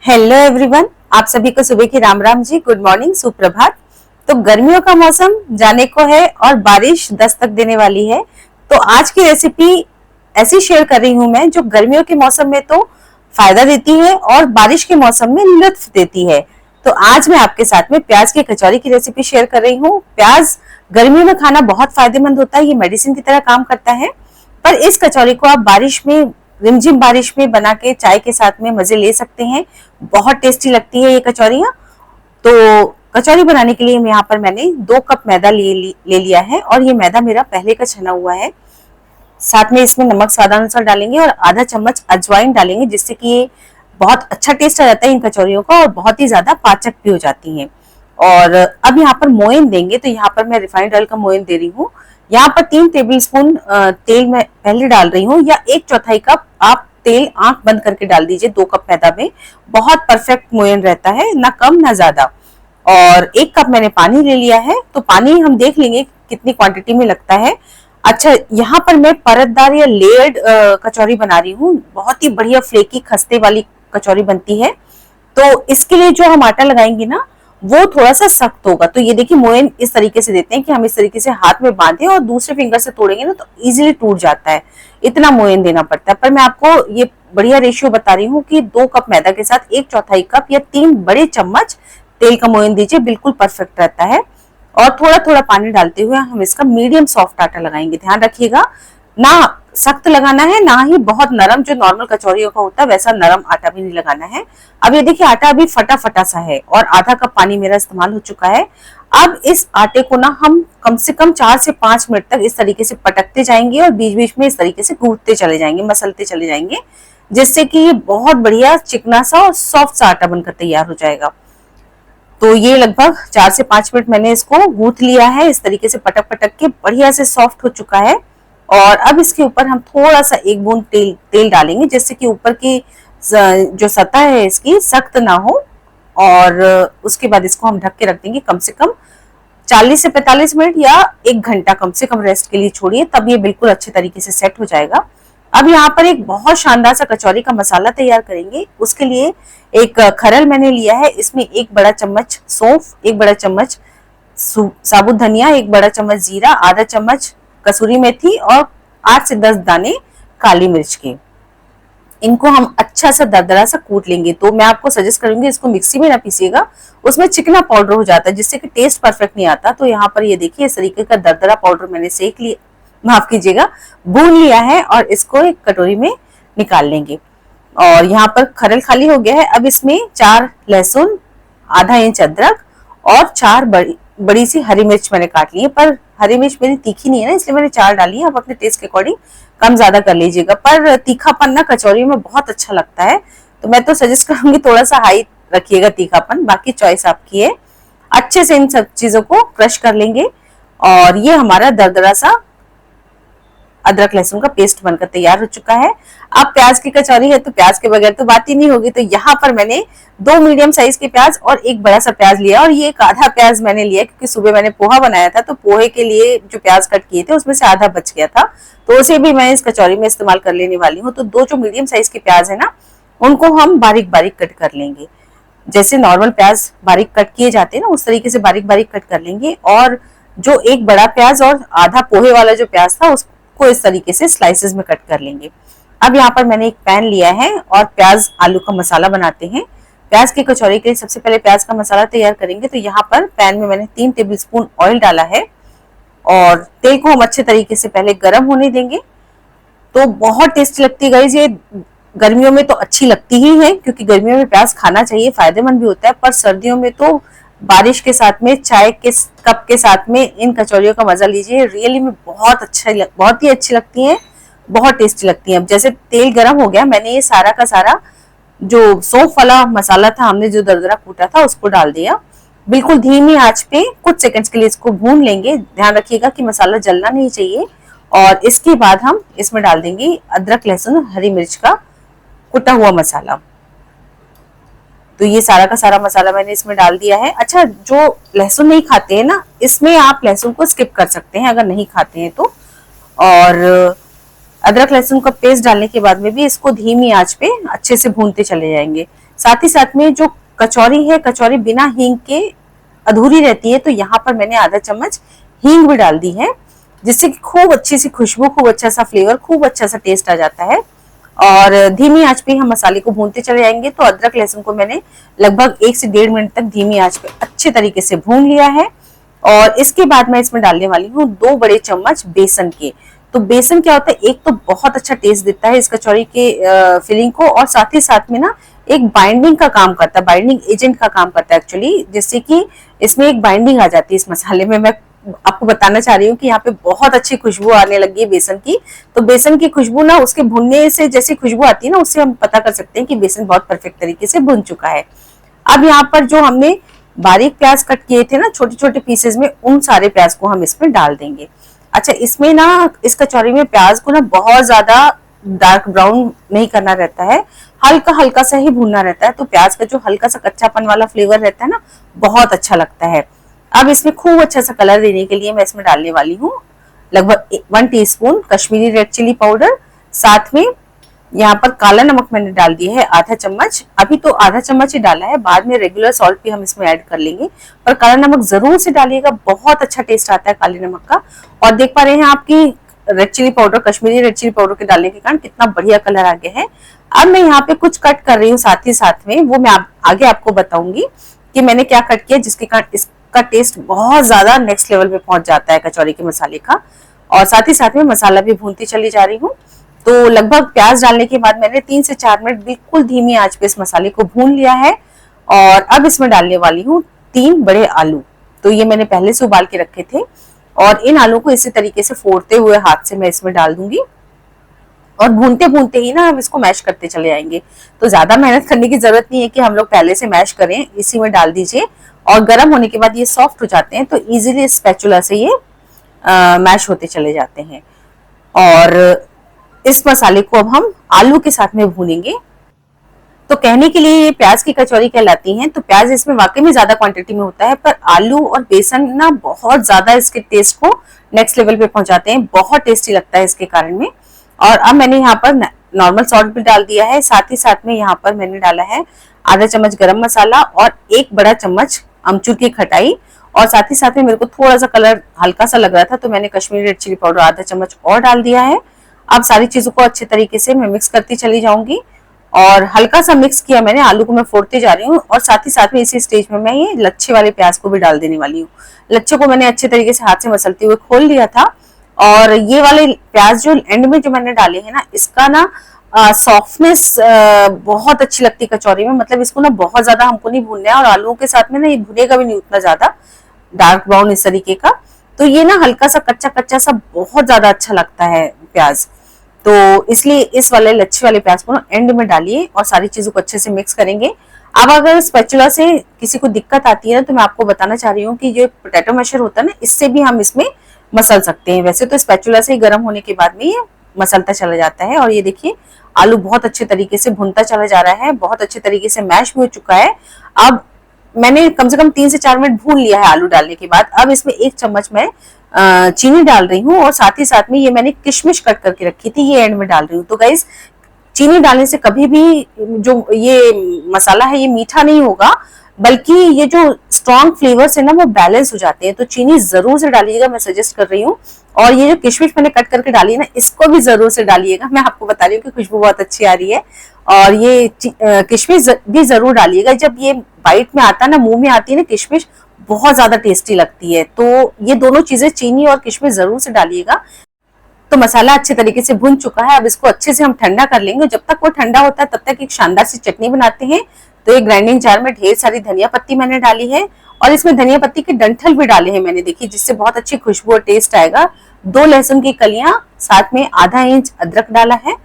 Hello everyone, आप सभी को सुबह की राम राम जी, गुड मॉर्निंग, सुप्रभात। तो गर्मियों का मौसम जाने को है और बारिश दस्तक देने वाली है। तो आज की रेसिपी ऐसी शेयर कर रही हूँ मैं जो गर्मियों के मौसम में तो फायदा देती है और बारिश के मौसम में लुत्फ देती है। तो आज मैं आपके साथ में प्याज की कचौरी की रेसिपी शेयर कर रही हूँ। प्याज गर्मियों में खाना बहुत फायदेमंद होता है, ये मेडिसिन की तरह काम करता है। पर इस कचौरी को आप बारिश में, रिमझिम बारिश में बना के चाय के साथ में मजे ले सकते हैं। बहुत टेस्टी लगती है ये कचौरियाँ। तो कचौरी बनाने के लिए यहाँ पर मैंने 2 कप मैदा ले लिया है और ये मैदा मेरा पहले का छना हुआ है। साथ में इसमें नमक स्वादानुसार डालेंगे और आधा चम्मच अजवाइन डालेंगे, जिससे कि ये बहुत अच्छा टेस्ट आ जाता है इन कचौरियों का और बहुत ही ज्यादा पाचक भी हो जाती हैं। और अब यहाँ पर मोयन देंगे, तो यहाँ पर मैं रिफाइंड ऑयल का मोयन दे रही हूँ। यहाँ पर 3 टेबल स्पून तेल मैं पहले डाल रही हूँ, या 1/4 कप आप तेल आंख बंद करके डाल दीजिए 2 कप मैदा में। बहुत परफेक्ट मोयन रहता है, ना कम ना ज्यादा। और 1 कप मैंने पानी ले लिया है, तो पानी हम देख लेंगे कितनी क्वांटिटी में लगता है। अच्छा, यहाँ पर मैं परतदार या लेयर्ड कचौरी बना रही हूँ। बहुत ही बढ़िया फ्लेकी खस्ते वाली कचौरी बनती है। तो इसके लिए जो हम आटा लगाएंगे ना, वो थोड़ा सा सख्त होगा। तो ये देखिए, मोयन इस तरीके से देते हैं कि हम इस तरीके से हाथ में बांधे और दूसरे फिंगर से तोड़ेंगे ना तो इजीली टूट जाता है। इतना मोयन देना पड़ता है। पर मैं आपको ये बढ़िया रेशियो बता रही हूँ कि 2 कप मैदा के साथ 1/4 कप या 3 बड़े चम्मच तेल का मोयन दीजिए, बिल्कुल परफेक्ट रहता है। और थोड़ा थोड़ा पानी डालते हुए हम इसका मीडियम सॉफ्ट आटा लगाएंगे। ध्यान रखिएगा, ना सख्त लगाना है ना ही बहुत नरम जो नॉर्मल कचौरियों का होता है वैसा नरम आटा भी नहीं लगाना है। अब ये देखिए, आटा अभी फटा फटा सा है और आधा कप पानी मेरा इस्तेमाल हो चुका है। अब इस आटे को ना हम कम से कम 4 से 5 मिनट तक इस तरीके से पटकते जाएंगे और बीच बीच में इस तरीके से गूंथते चले जाएंगे, मसलते चले जाएंगे, जिससे कि ये बहुत बढ़िया चिकना सा और सॉफ्ट सा आटा बनकर तैयार हो जाएगा। तो ये लगभग 4 से 5 मिनट मैंने इसको गूंथ लिया है। इस तरीके से पटक पटक के बढ़िया से सॉफ्ट हो चुका है। और अब इसके ऊपर हम थोड़ा सा 1 बूंद तेल डालेंगे, जिससे कि ऊपर की जो सतह है इसकी सख्त ना हो। और उसके बाद इसको हम ढक के रख देंगे कम से कम 40 से 45 मिनट या 1 घंटा कम से कम रेस्ट के लिए छोड़िए, तब ये बिल्कुल अच्छे तरीके से सेट हो जाएगा। अब यहाँ पर एक बहुत शानदार सा कचौरी का मसाला तैयार करेंगे। उसके लिए एक खरल मैंने लिया है, इसमें 1 बड़ा चम्मच सौंफ, 1 बड़ा चम्मच साबुत धनिया, 1 बड़ा चम्मच जीरा, आधा चम्मच कसूरी मेथी और 8 से 10 दाने काली मिर्च के। इनको हम अच्छा सा दरदरा सा कूट लेंगे। तो मैं आपको सजेस्ट करूंगी इसको मिक्सी में ना पीसिएगा, उसमें चिकना पाउडर हो जाता है जिससे कि टेस्ट परफेक्ट नहीं आता। तो यहाँ पर ये देखिए, इस तरीके का दरदरा पाउडर मैंने सेक लिया, माफ कीजिएगा, भून लिया है और इसको एक कटोरी में निकाल लेंगे। और यहाँ पर खरल खाली हो गया है। अब इसमें 4 लहसुन, आधा इंच अदरक और 4 बड़ी सी हरी मिर्च मैंने काट ली है। पर हरी मिर्च मेरी तीखी नहीं है ना, इसलिए मैंने 4 डाली है। आप अपने टेस्ट के अकॉर्डिंग कम ज्यादा कर लीजिएगा। पर तीखापन ना कचौरी में बहुत अच्छा लगता है, तो मैं तो सजेस्ट करूंगी थोड़ा सा हाई रखिएगा तीखापन, बाकी चॉइस आपकी है। अच्छे से इन सब चीजों को क्रश कर लेंगे और ये हमारा दरदरा सा अदरक लहसुन का पेस्ट बनकर तैयार हो चुका है। अब प्याज की कचौरी है तो प्याज के बगैर तो बात ही नहीं होगी। तो यहाँ पर मैंने 2 मीडियम साइज के प्याज और 1 बड़ा सा प्याज लिया, और ये एक आधा प्याज मैंने लिया क्योंकि सुबह मैंने पोहा बनाया था, तो पोहे के लिए जो प्याज कट किए थे उसमें से आधा बच गया था, तो उसे भी मैं इस कचौरी में इस्तेमाल कर लेने वाली हूँ। तो 2 जो मीडियम साइज के प्याज है ना, उनको हम बारीक बारीक कट कर लेंगे। जैसे नॉर्मल प्याज बारीक कट किए जाते हैं ना, उस तरीके से बारीक बारीक कट कर लेंगे। और जो 1 बड़ा प्याज और आधा पोहे वाला जो प्याज था उसको इस तरीके से स्लाइसेस में कट कर लेंगे। अब यहाँ पर मैंने एक पैन लिया है और प्याज आलू का मसाला बनाते हैं। प्याज की कचौरी के लिए सबसे पहले प्याज का मसाला तैयार करेंगे। तो यहाँ पर पैन में मैंने 3 टेबलस्पून ऑयल डाला है और तेल को हम अच्छे तरीके से पहले गर्म होने देंगे। तो बहुत टेस्टी लगती है गाइस ये। गर्मियों में तो अच्छी लगती ही है क्योंकि गर्मियों में प्याज खाना चाहिए, फायदेमंद भी होता है। पर सर्दियों में तो बारिश के साथ में चाय के कप के साथ में इन कचौरियों का मजा लीजिए। रियली में बहुत ही अच्छी लगती हैं, बहुत टेस्टी लगती हैं। अब जैसे तेल गर्म हो गया, मैंने ये सारा का सारा जो सौंफ वाला मसाला था, हमने जो दरदरा कूटा था, उसको डाल दिया। बिल्कुल धीमी आंच पे कुछ सेकंड्स के लिए इसको भून लेंगे। ध्यान रखिएगा कि मसाला जलना नहीं चाहिए। और इसके बाद हम इसमें डाल देंगे अदरक लहसुन हरी मिर्च का कुटा हुआ मसाला। तो ये सारा का सारा मसाला मैंने इसमें डाल दिया है। अच्छा, जो लहसुन नहीं खाते हैं ना, इसमें आप लहसुन को स्किप कर सकते हैं अगर नहीं खाते हैं तो। और अदरक लहसुन का पेस्ट डालने के बाद में भी इसको धीमी आंच पे अच्छे से भूनते चले जाएंगे। साथ ही साथ में जो कचौरी है, कचौरी बिना हींग के अधूरी रहती है, तो यहाँ पर मैंने आधा चम्मच हींग भी डाल दी है, जिससे कि खूब अच्छी सी खुशबू, खूब अच्छा सा फ्लेवर, खूब अच्छा सा टेस्ट आ जाता है। और धीमी आंच पे हम मसाले को भूनते चले जाएंगे। तो अदरक लहसुन को मैंने लगभग 1 से 1.5 मिनट तक धीमी आंच पे अच्छे तरीके से भून लिया है। और इसके बाद मैं इसमें डालने वाली हूँ 2 बड़े चम्मच बेसन के। तो बेसन क्या होता है, एक तो बहुत अच्छा टेस्ट देता है इस कचौरी के फिलिंग को, और साथ ही साथ में ना एक बाइंडिंग का काम करता है, बाइंडिंग एजेंट का काम करता है एक्चुअली, जिससे कि इसमें एक बाइंडिंग आ जाती है इस मसाले में। मैं आपको बताना चाह रही हूँ कि यहाँ पे बहुत अच्छी खुशबू आने लगी है बेसन की। तो बेसन की खुशबू ना उसके भुनने से जैसी खुशबू आती है ना, उससे हम पता कर सकते हैं कि बेसन बहुत परफेक्ट तरीके से भुन चुका है। अब यहाँ पर जो हमने बारीक प्याज कट किए थे ना छोटे छोटे पीसेस में, उन सारे प्याज को हम इसमें डाल देंगे। अच्छा, इसमें ना इस कचौरी में प्याज को ना बहुत ज्यादा डार्क ब्राउन नहीं करना रहता है, हल्का हल्का सा ही भूनना रहता है। तो प्याज का जो हल्का सा कच्चापन वाला फ्लेवर रहता है ना, बहुत अच्छा लगता है। अब इसमें खूब अच्छा सा कलर देने के लिए मैं इसमें डालने वाली हूँ लगभग 1 teaspoon Kashmiri red chilli powder. साथ में यहाँ पर काला नमक मैंने डाल दिया है आधा चम्मच। अभी तो आधा चम्मच ही डाला है, बाद में रेगुलर सॉल्ट भी हम इसमें ऐड कर लेंगे, पर काला नमक जरूर से डालिएगा, बहुत अच्छा टेस्ट आता है काले नमक का। और देख पा रहे हैं आपकी red chilli powder, Kashmiri red chilli powder के डालने के कारण कितना बढ़िया कलर आ गया है। अब मैं यहाँ पे कुछ कट कर रही हूँ साथ ही साथ में, वो मैं आगे आपको बताऊंगी कि मैंने क्या कट किया, जिसके कारण इसका टेस्ट बहुत ज्यादा नेक्स्ट लेवल पे पहुंच जाता है कचौरी के मसाले का। और साथ ही साथ में मसाला भी भूनती चली जा रही हूँ। तो लगभग प्याज डालने के बाद मैंने 3 से 4 मिनट बिल्कुल धीमी आंच पे इस मसाले को भून लिया है। और अब इसमें डालने वाली हूँ 3 बड़े आलू। तो ये मैंने पहले से उबाल के रखे थे, और इन आलू को इसी तरीके से फोड़ते हुए हाथ से मैं इसमें डाल दूंगी। और भूनते भूनते ही ना हम इसको मैश करते चले जाएंगे। तो ज्यादा मेहनत करने की जरूरत नहीं है कि हम लोग पहले से मैश करें, इसी में डाल दीजिए। और गर्म होने के बाद ये सॉफ्ट हो जाते हैं, तो इजीली स्पैचुला से ये मैश होते चले जाते हैं। और इस मसाले को अब हम आलू के साथ में भूनेंगे। तो कहने के लिए ये प्याज की कचौरी कहलाती हैं, तो प्याज इसमें वाकई में ज्यादा क्वांटिटी में होता है, पर आलू और बेसन ना बहुत ज्यादा इसके टेस्ट को नेक्स्ट लेवल पे पहुंचाते हैं, बहुत टेस्टी लगता है इसके कारण में। और अब मैंने यहाँ पर नॉर्मल सॉल्ट भी डाल दिया है, साथ ही साथ में यहाँ पर मैंने डाला है आधा चम्मच गरम मसाला और 1 बड़ा चम्मच अमचूर की खटाई। और साथ ही साथ में मेरे को थोड़ा सा कलर हल्का सा लग रहा था, तो मैंने कश्मीरी रेड चिली पाउडर आधा चम्मच और डाल दिया है। अब सारी चीजों को अच्छे तरीके से मैं मिक्स करती चली जाऊंगी। और हल्का सा मिक्स किया मैंने, आलू को मैं फोड़ते जा रही हूँ। और साथ ही साथ में इसी स्टेज में मैं ये लच्छे वाले प्याज को भी डाल देने वाली हूँ। लच्छे को मैंने अच्छे तरीके से हाथ से मसलते हुए खोल लिया था। और ये वाले प्याज जो एंड में जो मैंने डाले हैं ना, इसका ना सॉफ्टनेस बहुत अच्छी लगती है कचौरी में। मतलब इसको ना बहुत ज्यादा हमको नहीं भूनना है, और आलूओं के साथ में ना ये भुनेगा भी नहीं उतना ज्यादा डार्क ब्राउन इस तरीके का। तो ये ना हल्का सा कच्चा कच्चा सा बहुत ज्यादा अच्छा लगता है प्याज। तो इसलिए इस वाले लच्छे वाले प्याज को ना एंड में डालिए और सारी चीजों को अच्छे से मिक्स करेंगे। अब अगर स्पैचुला से किसी को दिक्कत आती है ना, तो मैं आपको बताना चाह रही हूँ कि जो पोटैटो मैशर होता है ना, इससे भी हम इसमें मसल सकते हैं। वैसे तो स्पैचुला से गर्म होने के बाद में ये मसलता चला जाता है। और ये देखिए आलू बहुत अच्छे तरीके से भुनता चला जा रहा है, बहुत अच्छे तरीके से मैश भी हो चुका है। अब मैंने कम से कम 3 से 4 मिनट भून लिया है आलू डालने के बाद। अब इसमें 1 चम्मच मैं चीनी डाल रही हूँ, और साथ ही साथ में ये मैंने किशमिश कट करके रखी थी, ये एंड में डाल रही हूँ। तो गाइस, चीनी डालने से कभी भी जो ये मसाला है ये मीठा नहीं होगा, बल्कि ये जो स्ट्रॉन्ग फ्लेवर्स है ना वो बैलेंस हो जाते हैं। तो चीनी जरूर से डालिएगा, मैं सजेस्ट कर रही हूँ। और ये जो किशमिश मैंने कट करके डाली है ना, इसको भी जरूर से डालिएगा। मैं आपको बता रही हूँ कि खुशबू बहुत अच्छी आ रही है। और ये किशमिश भी जरूर डालिएगा, जब ये बाइट में आता है ना, मुंह में आती है ना किशमिश, बहुत ज्यादा टेस्टी लगती है। तो ये दोनों चीजें चीनी और किशमिश जरूर से डालिएगा। तो मसाला अच्छे तरीके से भुन चुका है, अब इसको अच्छे से हम ठंडा कर लेंगे। जब तक वो ठंडा होता है तब तक एक शानदार सी चटनी बनाते हैं। तो एक ग्राइंडिंग जार में ढेर सारी धनिया पत्ती मैंने डाली है, और इसमें धनिया पत्ती के डंठल भी डाले हैं मैंने, देखिए, जिससे बहुत अच्छी खुशबू और टेस्ट आएगा। 2 लहसुन की कलियां, साथ में आधा इंच अदरक डाला है,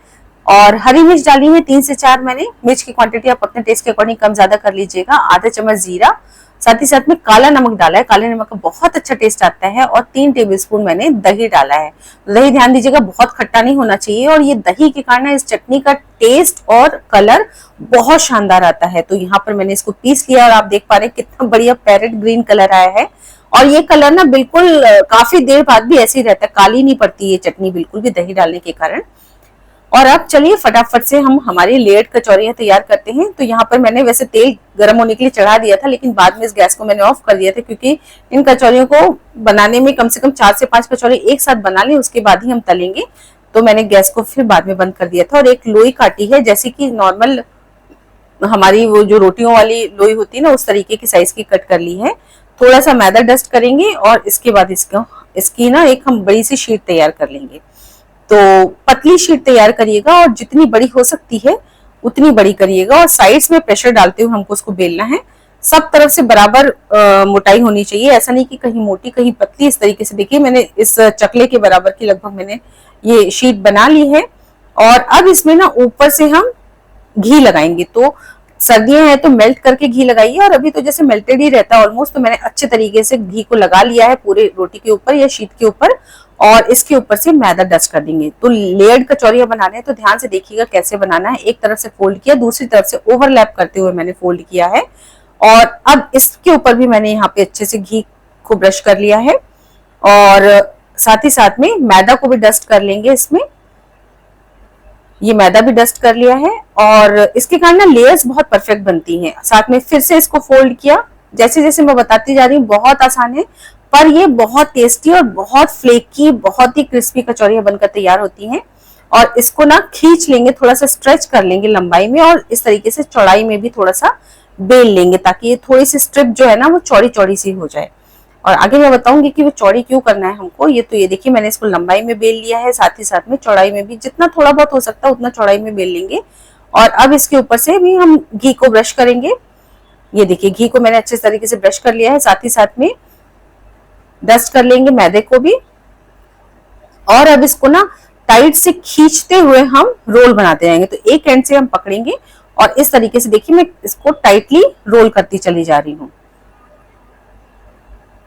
और हरी मिर्च डाली है 3 से 4 मैंने। मिर्च की क्वांटिटी आप अपने टेस्ट के अकॉर्डिंग कम ज्यादा कर लीजिएगा। आधा चम्मच जीरा, साथ ही साथ में काला नमक डाला है, काले नमक का बहुत अच्छा टेस्ट आता है। और 3 टेबलस्पून मैंने दही डाला है। दही ध्यान दीजिएगा बहुत खट्टा नहीं होना चाहिए, और ये दही के कारण इस चटनी का टेस्ट और कलर बहुत शानदार आता है। तो यहाँ पर मैंने इसको पीस लिया, और आप देख पा रहे हैं कितना बढ़िया पैरेट ग्रीन कलर आया है। और ये कलर ना बिल्कुल काफी देर बाद भी ऐसे ही रहता है, काली नहीं पड़ती ये चटनी बिल्कुल भी दही डालने के कारण। और अब चलिए फटाफट से हम हमारी लेयर्ड कचौरियां तैयार करते हैं। तो यहाँ पर मैंने वैसे तेल गर्म होने के लिए चढ़ा दिया था, लेकिन बाद में इस गैस को मैंने ऑफ कर दिया था, क्योंकि इन कचौरियों को बनाने में कम से कम 4 से 5 कचौरी एक साथ बना लें, उसके बाद ही हम तलेंगे। तो मैंने गैस को फिर बाद में बंद कर दिया था और एक लोई काटी है, जैसे कि नॉर्मल हमारी वो जो रोटियों वाली लोई होती है ना, उस तरीके की साइज की कट कर ली है। थोड़ा सा मैदा डस्ट करेंगे और इसके बाद इसकी ना एक हम बड़ी सी शीट तैयार कर लेंगे। तो पतली शीट तैयार करिएगा और जितनी बड़ी हो सकती है उतनी बड़ी करिएगा, और साइड्स में प्रेशर डालते हुए हमको उसको बेलना है। सब तरफ से बराबर मोटाई होनी चाहिए, ऐसा नहीं कि कहीं मोटी कहीं पतली। इस तरीके से देखिए मैंने इस चकले के बराबर की लगभग मैंने ये शीट बना ली है। और अब इसमें ना ऊपर से हम घी लगाएंगे। तो सर्दियां हैं तो मेल्ट करके घी लगाइए, और अभी तो जैसे मेल्टेड ही रहता है ऑलमोस्ट। तो मैंने अच्छे तरीके से घी को लगा लिया है पूरे रोटी के ऊपर या शीट के ऊपर, और इसके ऊपर से मैदा डस्ट कर देंगे। तो लेयर्ड कचौरियां बनाने हैं तो ध्यान से देखिएगा कैसे बनाना है। एक तरफ से फोल्ड किया, दूसरी तरफ से ओवरलैप करते हुए मैंने फोल्ड किया है। और अब इसके ऊपर भी मैंने यहाँ पे अच्छे से घी को ब्रश कर लिया है, और साथ ही साथ में मैदा को भी डस्ट कर लेंगे। इसमें ये मैदा भी डस्ट कर लिया है, और इसके कारण ना लेयर्स बहुत परफेक्ट बनती हैं। साथ में फिर से इसको फोल्ड किया। जैसे जैसे मैं बताती जा रही हूँ, बहुत आसान है, पर ये बहुत टेस्टी और बहुत फ्लेकी, बहुत ही क्रिस्पी कचौरियां बनकर तैयार होती हैं। और इसको ना खींच लेंगे, थोड़ा सा स्ट्रेच कर लेंगे लंबाई में, और इस तरीके से चौड़ाई में भी थोड़ा सा बेल लेंगे, ताकि ये थोड़ी सी स्ट्रिप जो है ना वो चौड़ी चौड़ी सी हो जाए। और आगे मैं बताऊंगी कि वो चौड़ी क्यों करना है हमको। ये देखिए मैंने इसको लंबाई में बेल लिया है, साथ ही साथ में चौड़ाई में भी जितना थोड़ा बहुत हो सकता है उतना चौड़ाई में बेल लेंगे। और अब इसके ऊपर से भी हम घी को ब्रश करेंगे। ये देखिए घी को मैंने अच्छे तरीके से ब्रश कर लिया है, साथ ही साथ में डस्ट कर लेंगे मैदे को भी। और अब इसको ना टाइट से खींचते हुए हम रोल बनाते जाएंगे। तो एक एंड से हम पकड़ेंगे और इस तरीके से देखिए मैं इसको टाइटली रोल करती चली जा रही हूँ।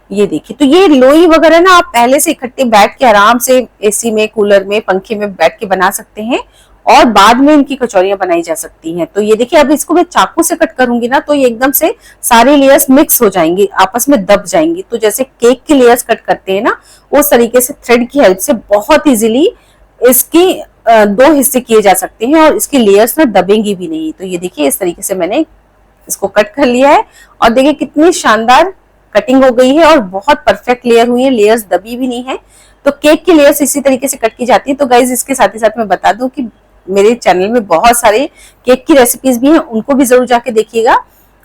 ये देखिए, तो ये लोई वगैरह ना आप पहले से इकट्ठे बैठ के आराम से एसी में, कूलर में, पंखे में बैठ के बना सकते हैं, और बाद में इनकी कचौरियां बनाई जा सकती हैं। तो ये देखिए अब इसको मैं चाकू से कट करूंगी ना, तो ये एकदम से सारे लेयर्स मिक्स हो जाएंगी, आपस में दब जाएंगी। तो जैसे केक के लेयर्स कट करते हैं ना, उस तरीके से थ्रेड की हेल्प से बहुत इजीली इसकी 2 हिस्से किए जा सकते हैं, और इसकी लेयर्स ना दबेंगी भी नहीं। तो ये देखिए इस तरीके से मैंने इसको कट कर लिया है, और देखिए कितनी शानदार कटिंग हो गई है और बहुत परफेक्ट लेयर हुई है, लेयर्स दबी भी नहीं है। तो केक की लेयर्स इसी तरीके से कट की जाती है। तो गाइज इसके साथ ही साथ मैं बता दूं कि मेरे चैनल में बहुत सारे केक की रेसिपीज भी हैं, उनको भी जरूर जाके देखिएगा।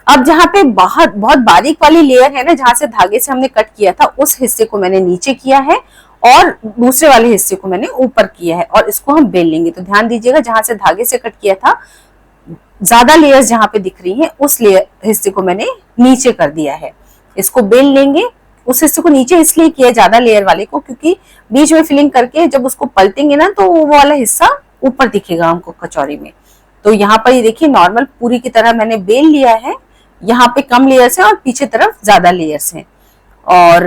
अब जहाँ पे बहुत बहुत बारीक वाली लेयर है ना, जहां से धागे से हमने कट किया था, उस हिस्से को मैंने नीचे किया है और दूसरे वाले हिस्से को मैंने ऊपर किया है, और इसको हम बेल लेंगे। तो ध्यान दीजिएगा, जहां से धागे से कट किया था, ज्यादा लेयर्स जहां पे दिख रही हैं, उस लेयर हिस्से को मैंने नीचे कर दिया है। इसको बेल लेंगे। उस हिस्से को नीचे इसलिए किया ज्यादा लेयर वाले को, क्योंकि बीच में फिलिंग करके जब उसको पलटेंगे ना, तो वो वाला हिस्सा ऊपर दिखेगा हमको कचौरी में। तो यहाँ पर ये देखिए नॉर्मल पूरी की तरह मैंने बेल लिया है। यहाँ पे कम लेयर्स हैं और पीछे तरफ ज्यादा लेयर्स हैं, और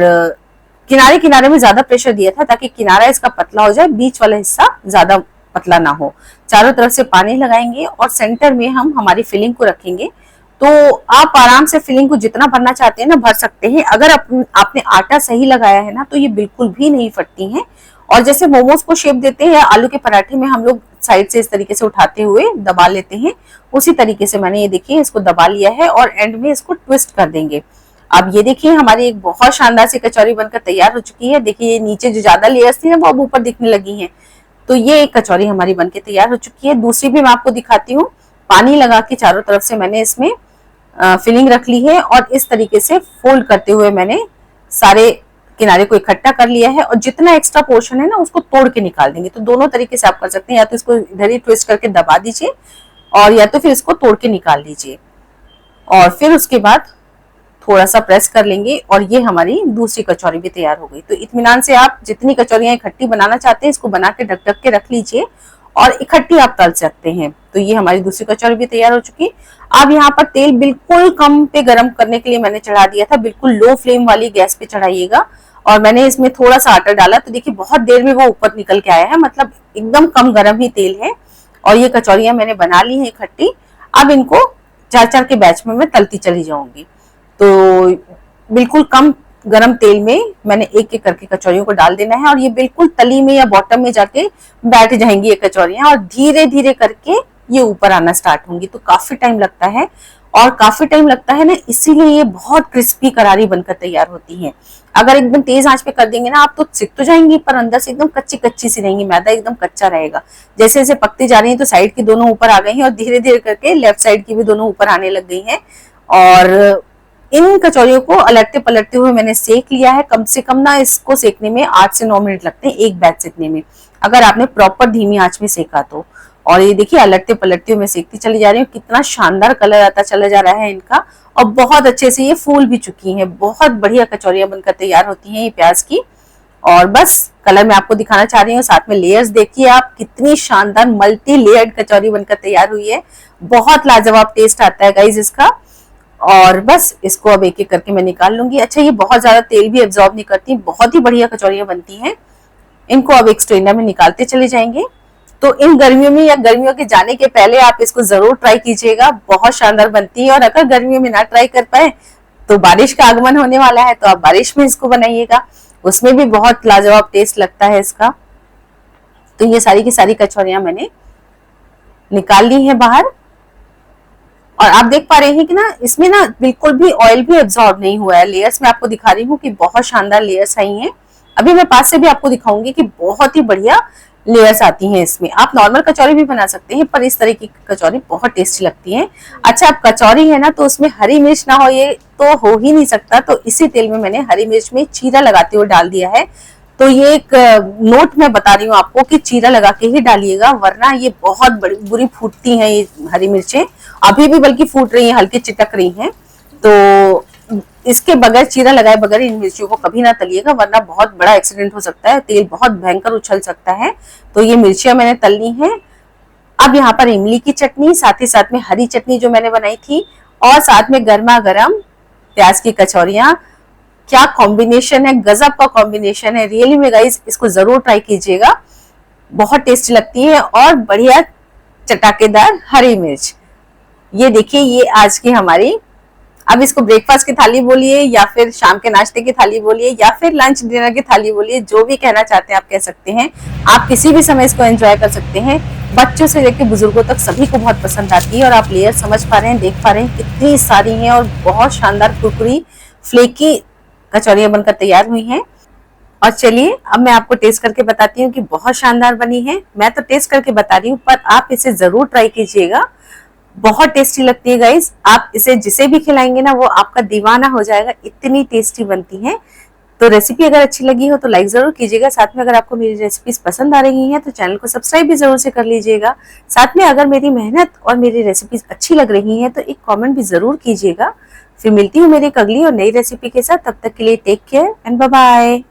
किनारे किनारे में ज्यादा प्रेशर दिया था ताकि किनारा इसका पतला हो जाए, बीच वाला हिस्सा ज्यादा पतला ना हो। चारों तरफ से पानी लगाएंगे और सेंटर में हम हमारी फिलिंग को रखेंगे। तो आप आराम से फिलिंग को जितना भरना चाहते हैं ना भर सकते हैं। अगर आपने आटा सही लगाया है ना, तो ये बिल्कुल भी नहीं फटती हैं। और जैसे मोमोज को शेप देते हैं या आलू के पराठे में हम लोग साइड से इस तरीके से उठाते हुए दबा लेते हैं, उसी तरीके से मैंने ये देखिए इसको दबा लिया है, और एंड में इसको ट्विस्ट कर देंगे। अब ये देखिए हमारी एक बहुत शानदार सी कचौरी बनकर तैयार हो चुकी है। देखिए ये नीचे जो ज्यादा लेयर्स थी ना, वो अब ऊपर दिखने लगी हैं। तो ये एक कचौरी हमारी बनके तैयार हो चुकी है। दूसरी भी मैं आपको दिखाती हूँ। पानी लगा के चारों तरफ से मैंने इसमें फिलिंग रख ली है, और इस तरीके से फोल्ड करते हुए मैंने सारे किनारे को इकट्ठा कर लिया है, और जितना एक्स्ट्रा पोर्शन है ना उसको तोड़ के निकाल देंगे। तो दोनों तरीके से आप कर सकते हैं, या तो इसको इधर ही ट्विस्ट करके दबा दीजिए, और या तो फिर इसको तोड़ के निकाल लीजिए, और फिर उसके बाद थोड़ा सा प्रेस कर लेंगे, और ये हमारी दूसरी कचौरी भी तैयार हो गई। तो इत्मीनान से आप जितनी कचौरियां इकट्ठी बनाना चाहते हैं, इसको बना के ढक ढक के रख लीजिए, और इकट्ठी आप तल सकते हैं। तो ये हमारी दूसरी कचौरी भी तैयार हो चुकी। अब यहाँ पर तेल बिल्कुल कम पे गरम करने के लिए मैंने चढ़ा दिया था। बिल्कुल लो फ्लेम वाली गैस पे चढ़ाइएगा, और मैंने इसमें थोड़ा सा आटा डाला। तो देखिए बहुत देर में वो ऊपर निकल के आया है, मतलब एकदम कम गरम ही तेल है। और ये कचौरियां मैंने बना ली है इकट्ठी। अब इनको 4-4 के बैच में मैं तलती चली जाऊंगी। तो बिल्कुल कम गरम तेल में मैंने एक एक करके कचौरियों को डाल देना है और ये बिल्कुल तली में या बॉटम में जाके बैठ जाएंगी ये कचौरियां और धीरे धीरे करके ये ऊपर आना स्टार्ट होंगी। तो काफी टाइम लगता है और काफी टाइम लगता है ना, इसीलिए ये बहुत क्रिस्पी करारी बनकर तैयार होती है। अगर एकदम तेज आंच पे कर देंगे ना आप तो सिक तो जाएंगी पर अंदर से एकदम कच्ची कच्ची सी रहेंगी, मैदा एकदम कच्चा रहेगा। जैसे जैसे पकती जा रही है तो साइड की दोनों ऊपर आ गई हैं और धीरे धीरे करके लेफ्ट साइड की भी दोनों ऊपर आने लग गई हैं। और इन कचौरियों को अलटते पलटते हुए मैंने सेक लिया है। कम से कम ना इसको सेकने में 8 से 9 मिनट लगते हैं एक बैच सेकने में, अगर आपने प्रॉपर धीमी आंच में सेका तो। और ये देखिए अलटते पलटते हुए मैं सेकती चली जा रही हूँ, कितना शानदार कलर आता चला जा रहा है इनका और बहुत अच्छे से ये फूल भी चुकी हैं। बहुत बढ़िया कचौरियां बनकर तैयार होती हैं ये प्याज की। और बस कलर मैं आपको दिखाना चाह रही हूँ, साथ में लेयर्स देखिए आप, कितनी शानदार मल्टी लेयर्ड कचौरी बनकर तैयार हुई है। बहुत लाजवाब टेस्ट आता है गाइज इसका। और बस इसको अब एक एक करके मैं निकाल लूंगी। अच्छा ये बहुत ज्यादा तेल भी एब्जॉर्ब नहीं करती, बहुत ही बढ़िया कचौरियां बनती हैं। इनको अब एक स्ट्रेनर में निकालते चले जाएंगे। तो इन गर्मियों में या गर्मियों के जाने के पहले आप इसको जरूर ट्राई कीजिएगा, बहुत शानदार बनती है। और अगर गर्मियों में ना ट्राई कर पाए तो बारिश का आगमन होने वाला है तो आप बारिश में इसको बनाइएगा, उसमें भी बहुत लाजवाब टेस्ट लगता है इसका। तो ये सारी की सारी कचौरियां मैंने निकाल ली है बाहर और आप देख पा रहे हैं कि ना इसमें ना बिल्कुल भी ऑयल भी एब्जॉर्ब नहीं हुआ है। लेयर्स में आपको दिखा रही हूँ कि बहुत शानदार लेयर्स आई हैं। अभी मैं पास से भी आपको दिखाऊंगी कि बहुत ही बढ़िया लेयर्स आती हैं इसमें। आप नॉर्मल कचौरी भी बना सकते हैं पर इस तरह की कचौरी बहुत टेस्टी लगती है। अच्छा अब कचौरी है ना तो उसमें हरी मिर्च ना हो ये तो हो ही नहीं सकता, तो इसी तेल में मैंने हरी मिर्च में चीरा लगाते हुए डाल दिया है। तो ये एक नोट मैं बता रही हूँ आपको कि चीरा लगा के ही डालिएगा, वरना ये बहुत बड़ी बुरी फूटती हैं ये हरी मिर्चें। अभी भी बल्कि फूट रही हैं, हल्की चिटक रही हैं। तो इसके बगैर चीरा लगाए बगैर इन मिर्चियों को कभी ना तलिएगा, वरना बहुत बड़ा एक्सीडेंट हो सकता है, तेल बहुत भयंकर उछल सकता है। तो ये मिर्चियां मैंने तलनी है। अब यहाँ पर इमली की चटनी, साथ ही साथ में हरी चटनी जो मैंने बनाई थी और साथ में गर्मा गर्म प्याज की कचौरियां। क्या कॉम्बिनेशन है, गजब का कॉम्बिनेशन है रियली में गाइस, इसको जरूर ट्राई कीजिएगा, बहुत टेस्टी लगती है। और बढ़िया चटाकेदार हरी मिर्च। ये देखिए ये आज की हमारी, अब इसको ब्रेकफास्ट की थाली बोलिए या फिर शाम के नाश्ते की थाली बोलिए या फिर लंच डिनर की थाली बोलिए, जो भी कहना चाहते हैं आप कह सकते हैं। आप किसी भी समय इसको एंजॉय कर सकते हैं, बच्चों से लेकर बुजुर्गों तक सभी को बहुत पसंद आती है। और आप लेयर समझ पा रहे हैं, देख पा रहे हैं कितनी सारी हैं और बहुत शानदार कुरकुरी फ्लेकी कचौरियां बनकर तैयार हुई हैं। और चलिए अब मैं आपको टेस्ट करके बताती हूँ कि बहुत शानदार बनी है। मैं तो टेस्ट करके बता रही हूँ पर आप इसे जरूर ट्राई कीजिएगा, बहुत टेस्टी लगती है गाइस। आप इसे जिसे भी खिलाएंगे ना वो आपका दीवाना हो जाएगा, इतनी टेस्टी बनती है। तो रेसिपी अगर अच्छी लगी हो तो लाइक जरूर कीजिएगा। साथ में अगर आपको मेरी रेसिपीज पसंद आ रही हैं तो चैनल को सब्सक्राइब भी जरूर से कर लीजिएगा। साथ में अगर मेरी मेहनत और मेरी रेसिपीज अच्छी लग रही हैं तो एक कमेंट भी जरूर कीजिएगा। फिर मिलती हूँ मेरी एक अगली और नई रेसिपी के साथ, तब तक के लिए take care and bye bye.